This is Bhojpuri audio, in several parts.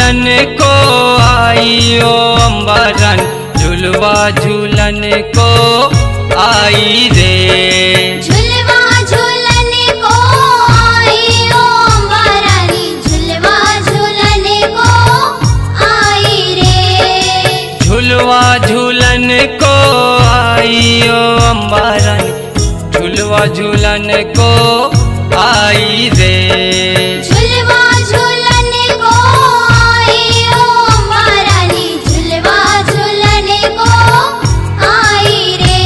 झूलन को आई ओ अम्बरन, झुलवा झूलन को आई रे। झुलवा झूलन को आई ओ अम्बरानी, झुलवा झूलन को आई रे। झुलवा झूलन को आई ओ अम्बरन, झुलवा झूलन को आई रे। झुलवा झूलन को आई ओ अम्बरानी, झुलवा झूलन को आई रे।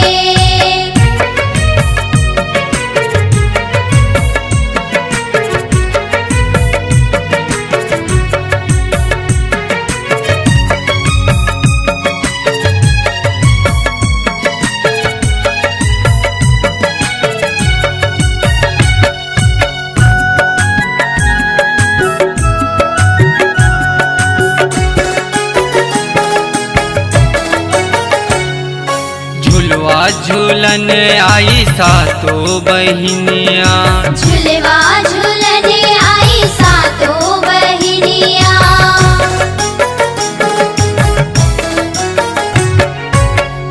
झुलवा झूलन आई सातों बहिनिया, झुलवा झूलन आई सातों बहिनिया।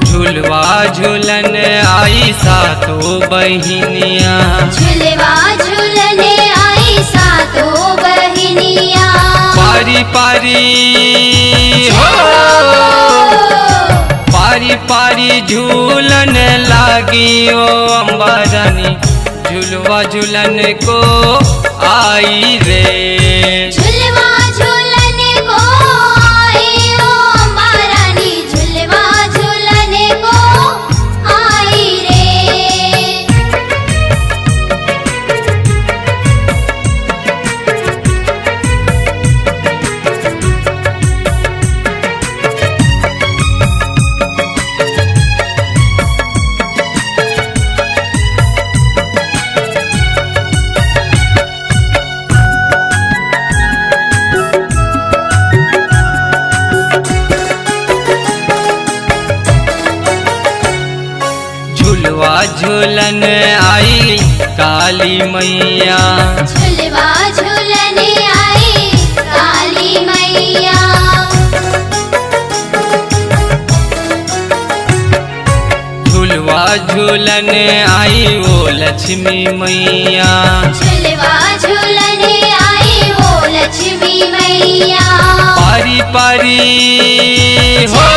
झुलवा झूलन आई सातों बहिनिया। झुलवा झूलन आई सातों बहिनिया। पारी पारी हो, पारी पारी झूलन लागी ओ अम्बरानी, झुलवा झूलन को आई रे। झुलवा झूलन को आई ओ अम्बरानी, झुलवा झूलन को आई रे। झुलवा झूलन आई काली मैया, झुलवा झूलन आई काली मैया। झुलवा झूलन आई ओ लक्ष्मी मैया। झुलवा झूलन आई ओ लक्ष्मी मैया। पारी पारी हो,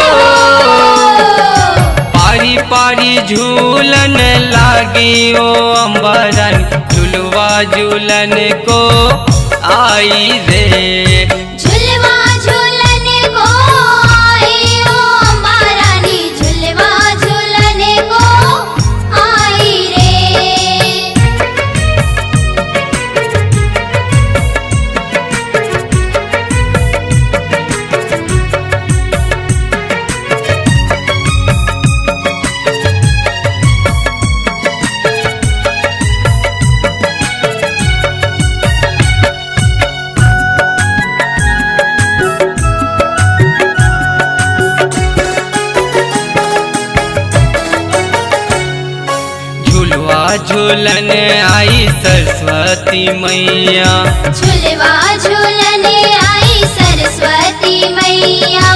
पारी पारी झूलन लागी ओ अम्बरन, झुलवा झूलन को आई रे। झुलवा झूलन को आई ओ अम्बरानी, झुलवा झूलन को आई रे। झुलवा झूलन आई सरस्वती मैया। झुलवा झूलन आई सरस्वती मैया।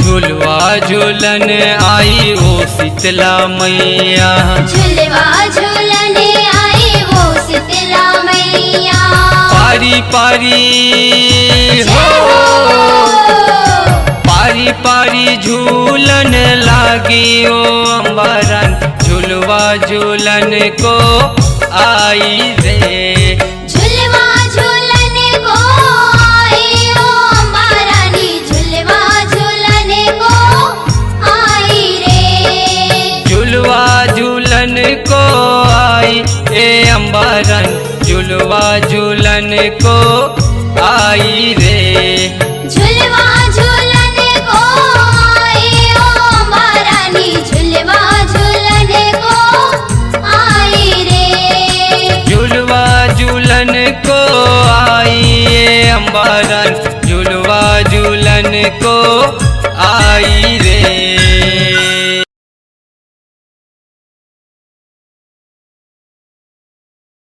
झुलवा झूलन आई ओ शीतला मैया। झुलवा झूलन आई वो शीतला मैया। पारी पारी हो, पारी पारी झूलन लागी ओ अम्बरन, झुलवा झूलन को आई रे। झुलवा झूलन को आई ओ अम्बरानी, झुलवा झूलन को आई रे। झुलवा झूलन को आई ए अम्बरन, झुलवा झूलन को आई रे। झुलवा झूलन को आई ओ अम्बरानी, झुलवा झूलन को आई रे। झुलवा झूलन को आई ए अम्बरन, झुलवा झूलन को आई